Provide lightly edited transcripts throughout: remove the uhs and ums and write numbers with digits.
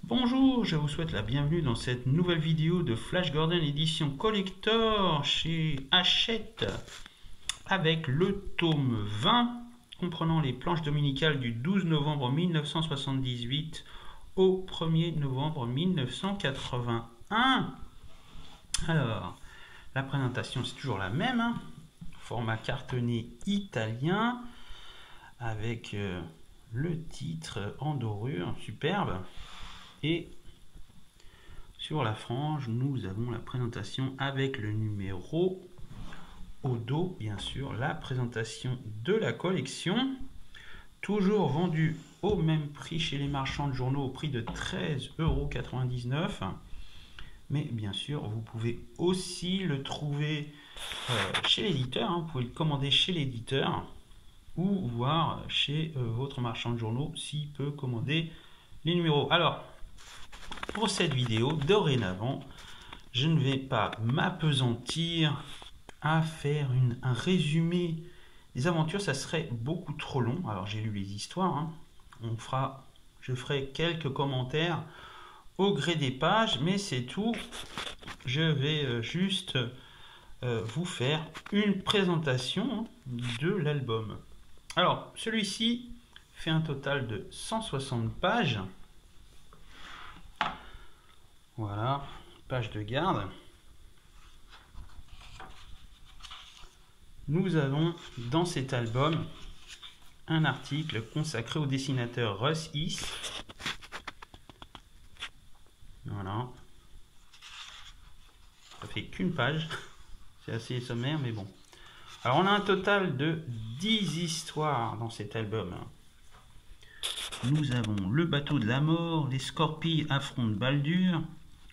Bonjour, je vous souhaite la bienvenue dans cette nouvelle vidéo de Flash Gordon édition collector chez Hachette avec le tome 20 comprenant les planches dominicales du 12 novembre 1978 au 1er novembre 1981. Alors, la présentation c'est toujours la même, hein, format cartonné italien avec le titre en dorure, superbe. Et sur la frange, nous avons la présentation avec le numéro au dos, bien sûr, la présentation de la collection. Toujours vendu au même prix chez les marchands de journaux au prix de 13,99 €. Mais bien sûr, vous pouvez aussi le trouver chez l'éditeur. Vous pouvez le commander chez l'éditeur ou voir chez votre marchand de journaux s'il peut commander les numéros. Alors, pour cette vidéo, dorénavant, je ne vais pas m'appesantir à faire un résumé des aventures, ça serait beaucoup trop long. Alors j'ai lu les histoires, je ferai quelques commentaires au gré des pages, mais c'est tout. Je vais juste vous faire une présentation de l'album. Alors celui-ci fait un total de 160 pages. Voilà, page de garde. Nous avons dans cet album un article consacré au dessinateur Russ Heath. Voilà. Ça fait qu'une page. C'est assez sommaire, mais bon. Alors on a un total de 10 histoires dans cet album. Nous avons le bateau de la mort, les Scorpies affrontent Baldur,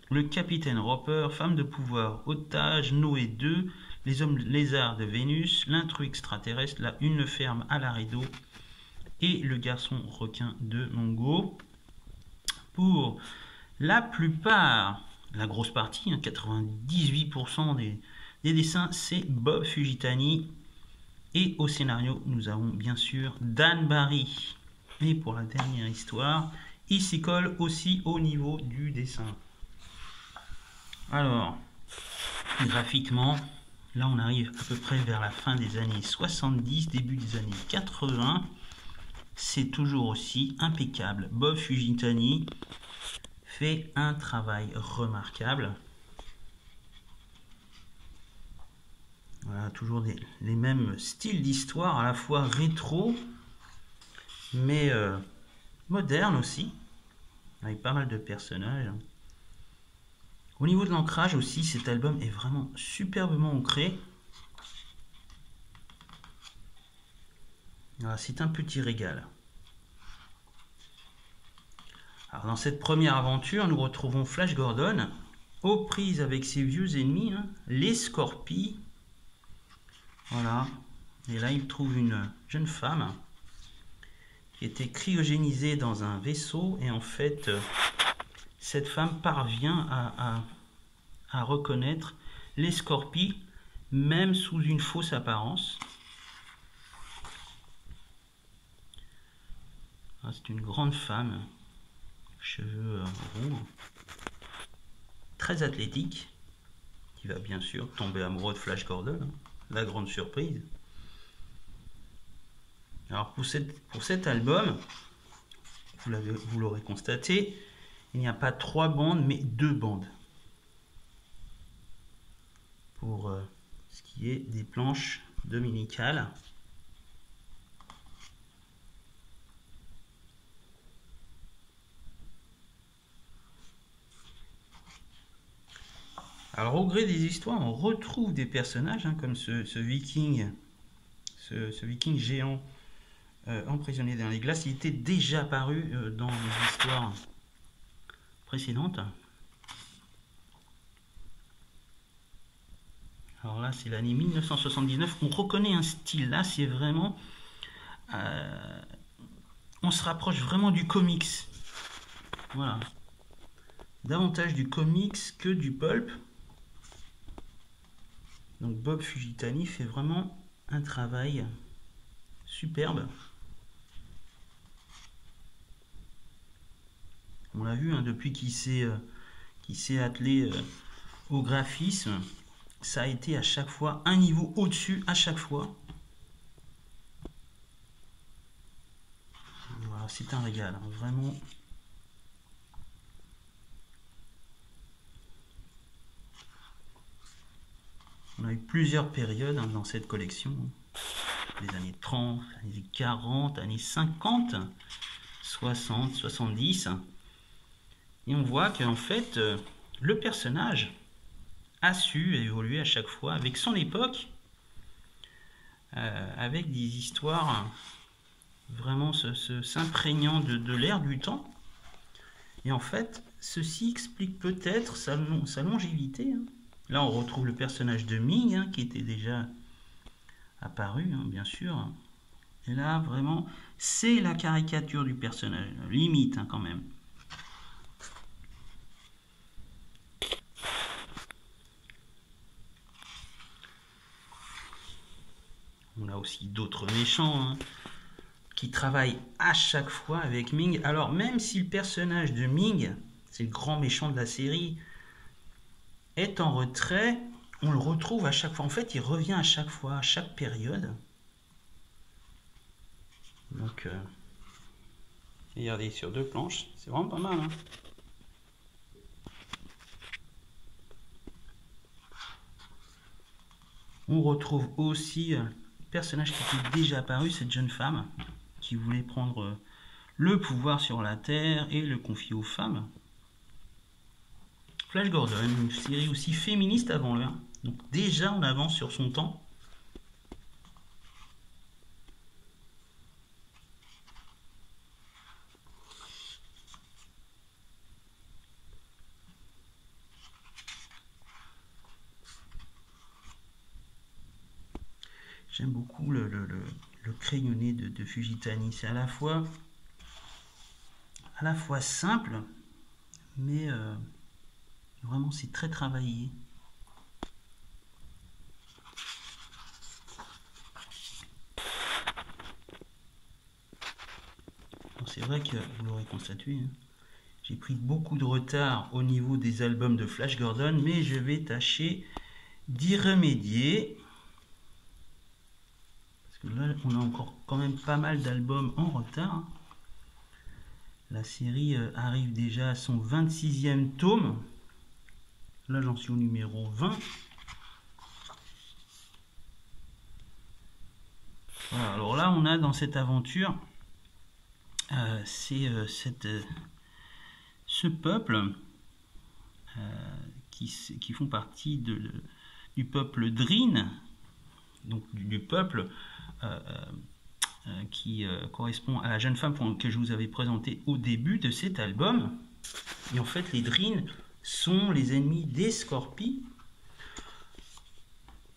le capitaine Roper, femme de pouvoir, otage, Noé 2, les hommes lézards de Vénus, l'intrus extraterrestre, une ferme à la rideau et le garçon requin de Mongo. Pour la plupart, la grosse partie, 98% des dessins, c'est Bob Fugitani. Et au scénario, nous avons bien sûr Dan Barry. Et pour la dernière histoire, il s'y colle aussi au niveau du dessin. Alors, graphiquement, là on arrive à peu près vers la fin des années 70, début des années 80. C'est toujours aussi impeccable. Bob Fugitani fait un travail remarquable. Voilà, toujours les mêmes styles d'histoire, à la fois rétro, mais moderne aussi, avec pas mal de personnages. Au niveau de l'ancrage aussi, cet album est vraiment superbement ancré. Voilà, c'est un petit régal. Alors, dans cette première aventure, nous retrouvons Flash Gordon aux prises avec ses vieux ennemis, les Scorpies. Voilà. Et là, il trouve une jeune femme qui était cryogénisée dans un vaisseau. Et en fait, cette femme parvient à reconnaître les Scorpies, même sous une fausse apparence. C'est une grande femme, cheveux roux, très athlétique, qui va bien sûr tomber amoureux de Flash Gordon, la grande surprise. Alors pour cet album, vous l'aurez constaté, il n'y a pas 3 bandes, mais 2 bandes. Pour ce qui est des planches dominicales. Alors au gré des histoires, on retrouve des personnages comme ce viking géant emprisonné dans les glaces. Il était déjà apparu dans les histoires précédentes. Alors là, c'est l'année 1979. On reconnaît un style. Là, c'est vraiment... on se rapproche vraiment du comics. Voilà. Davantage du comics que du pulp. Donc Bob Fugitani fait vraiment un travail superbe. On l'a vu, hein, depuis qu'il s'est attelé au graphisme, ça a été à chaque fois un niveau au-dessus à chaque fois. Voilà, c'est un régal, hein, vraiment. On a eu plusieurs périodes, hein, dans cette collection. Les années 30, années 40, années 50, 60, 70. Et on voit qu'en fait, le personnage a su évoluer à chaque fois avec son époque, avec des histoires vraiment s'imprégnant de l'ère du temps. Et en fait, ceci explique peut-être sa longévité, hein. Là, on retrouve le personnage de Ming, hein, qui était déjà apparu, hein, bien sûr. Et là, vraiment, c'est la caricature du personnage, limite, hein, quand même. On a aussi d'autres méchants, hein, qui travaillent à chaque fois avec Ming. Alors, même si le personnage de Ming, c'est le grand méchant de la série, est en retrait, on le retrouve à chaque fois. En fait, il revient à chaque fois, à chaque période. Donc, regardez, sur 2 planches, c'est vraiment pas mal, hein. On retrouve aussi le personnage qui était déjà apparu, cette jeune femme qui voulait prendre le pouvoir sur la Terre et le confier aux femmes. Flash Gordon, une série aussi féministe avant l'heure, donc déjà en avance sur son temps. J'aime beaucoup le crayonné de Fujitani. C'est à la fois simple, mais vraiment c'est très travaillé. C'est vrai que vous l'aurez constaté, hein, j'ai pris beaucoup de retard au niveau des albums de Flash Gordon, mais je vais tâcher d'y remédier. Parce que là, on a encore quand même pas mal d'albums en retard. La série arrive déjà à son 26e tome. Là, j'en suis au numéro 20. Voilà, alors là, on a dans cette aventure, ce peuple qui font partie du peuple Drin, donc du peuple qui correspond à la jeune femme que je vous avais présentée au début de cet album. Et en fait, les Drin sont les ennemis des Scorpies.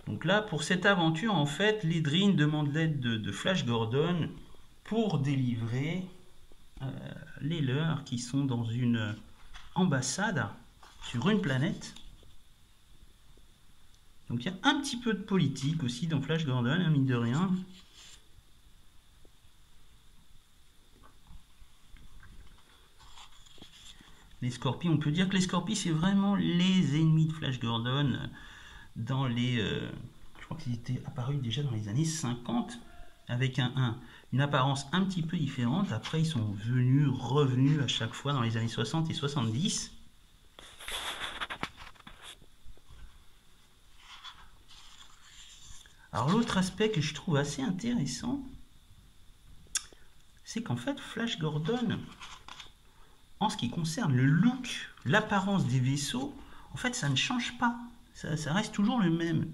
Donc là, pour cette aventure, en fait, les Drin demandent l'aide de Flash Gordon pour délivrer les leurs qui sont dans une ambassade sur une planète. Donc il y a un petit peu de politique aussi dans Flash Gordon, hein, mine de rien. Les Scorpies, on peut dire que les Scorpies, c'est vraiment les ennemis de Flash Gordon dans les... je crois qu'ils étaient apparus déjà dans les années 50, avec une apparence un petit peu différente. Après, ils sont revenus à chaque fois dans les années 60 et 70. Alors l'autre aspect que je trouve assez intéressant, c'est qu'en fait, Flash Gordon, en ce qui concerne le look, l'apparence des vaisseaux, en fait, ça ne change pas. Ça reste toujours le même.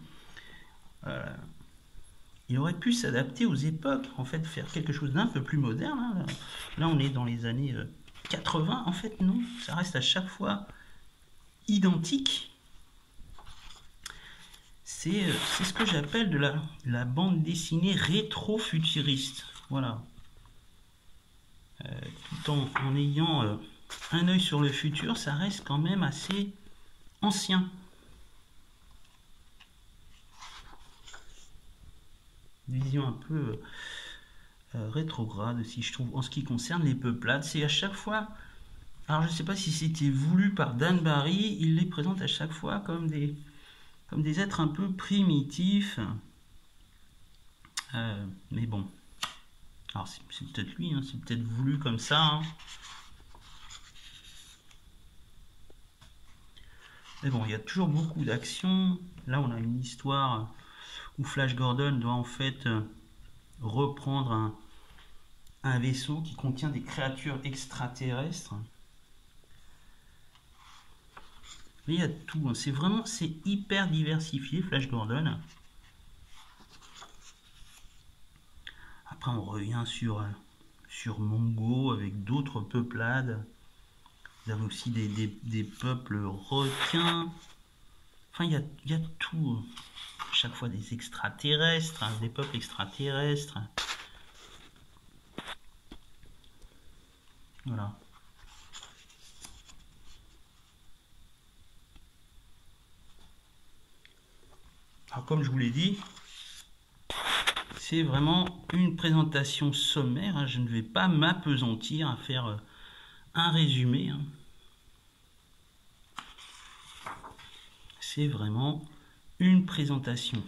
Il aurait pu s'adapter aux époques, en fait, faire quelque chose d'un peu plus moderne, hein. Là, on est dans les années 80. En fait, non, ça reste à chaque fois identique. C'est ce que j'appelle de la bande dessinée rétro-futuriste. Voilà. Tout en ayant un œil sur le futur, ça reste quand même assez ancien. Vision un peu rétrograde aussi, je trouve, en ce qui concerne les peuplades. C'est à chaque fois Alors je ne sais pas si c'était voulu par Dan Barry, il les présente à chaque fois comme des êtres un peu primitifs. Mais bon. Alors c'est peut-être lui, hein, c'est peut-être voulu comme ça. Hein. Mais bon, il y a toujours beaucoup d'action. Là, on a une histoire où Flash Gordon doit en fait reprendre un vaisseau qui contient des créatures extraterrestres. Mais il y a tout. Hein. C'est hyper diversifié, Flash Gordon. Après, on revient sur Mongo avec d'autres peuplades. Vous avez aussi des peuples requins. Enfin, il y a tout. À chaque fois des extraterrestres, hein, des peuples extraterrestres. Voilà. Alors, comme je vous l'ai dit, c'est vraiment une présentation sommaire. Hein. Je ne vais pas m'appesantir à faire un résumé. Hein. C'est vraiment une présentation.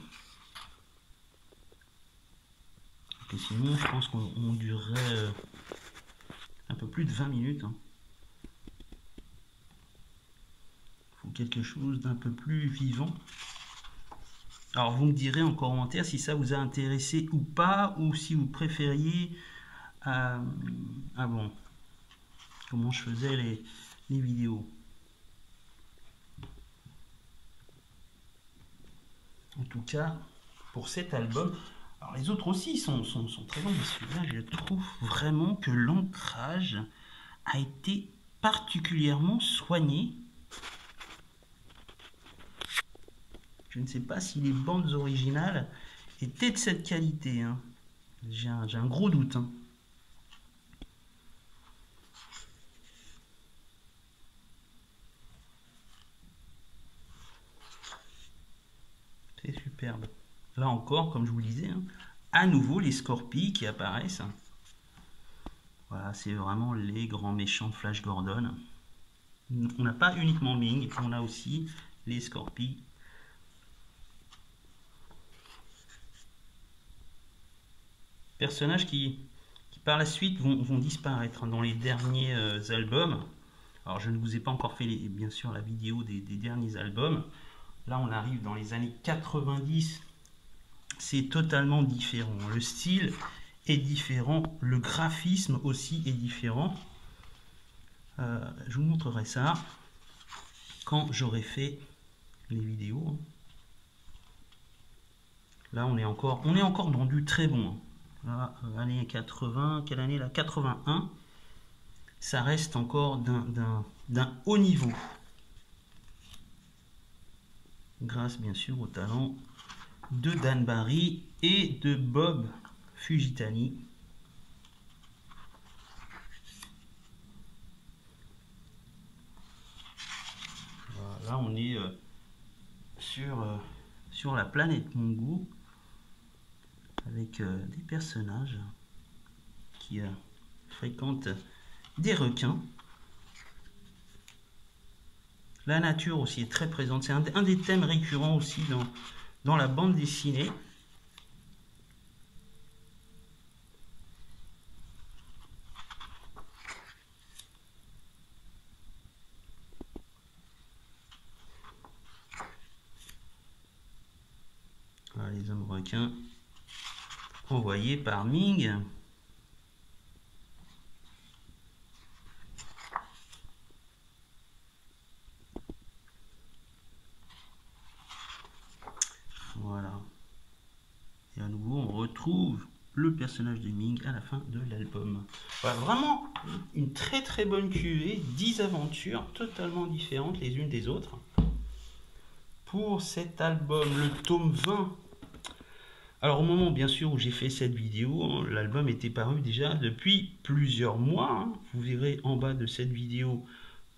Et sinon, je pense qu'on durerait un peu plus de 20 minutes. Hein. Il faut quelque chose d'un peu plus vivant. Alors, vous me direz en commentaire si ça vous a intéressé ou pas, ou si vous préfériez... ah bon, comment je faisais les vidéos. En tout cas, pour cet album, alors les autres aussi sont très bons, mais celui-là, je trouve vraiment que l'ancrage a été particulièrement soigné. Je ne sais pas si les bandes originales étaient de cette qualité. Hein. J'ai un gros doute. Hein. C'est superbe. Là encore, comme je vous le disais, hein, à nouveau les Scorpies qui apparaissent. Voilà, c'est vraiment les grands méchants de Flash Gordon. On n'a pas uniquement Ming, on a aussi les Scorpies. Personnages qui par la suite vont disparaître dans les derniers albums. Alors je ne vous ai pas encore fait bien sûr la vidéo des derniers albums. Là on arrive dans les années 90. C'est totalement différent. Le style est différent. Le graphisme aussi est différent. Je vous montrerai ça quand j'aurai fait les vidéos. Là on est encore dans du très bon. Là, année 80, quelle année là, 81, ça reste encore d'un haut niveau. Grâce bien sûr au talent de Dan Barry et de Bob Fujitani. Voilà, on est sur la planète Mongo avec des personnages qui fréquentent des requins. La nature aussi est très présente. C'est un des thèmes récurrents aussi dans la bande dessinée. Voilà, les hommes requins envoyés par Ming. Voilà. Et à nouveau, on retrouve le personnage de Ming à la fin de l'album. Voilà, vraiment une très très bonne cuvée, 10 aventures totalement différentes les unes des autres. Pour cet album, le tome 20. Alors au moment bien sûr où j'ai fait cette vidéo, hein, l'album était paru déjà depuis plusieurs mois. Hein. Vous verrez en bas de cette vidéo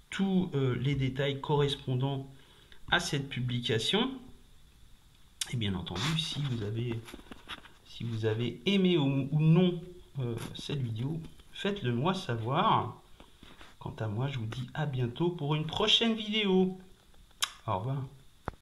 tous les détails correspondant à cette publication. Et bien entendu, si vous avez aimé ou non cette vidéo, faites-le moi savoir. Quant à moi, je vous dis à bientôt pour une prochaine vidéo. Au revoir.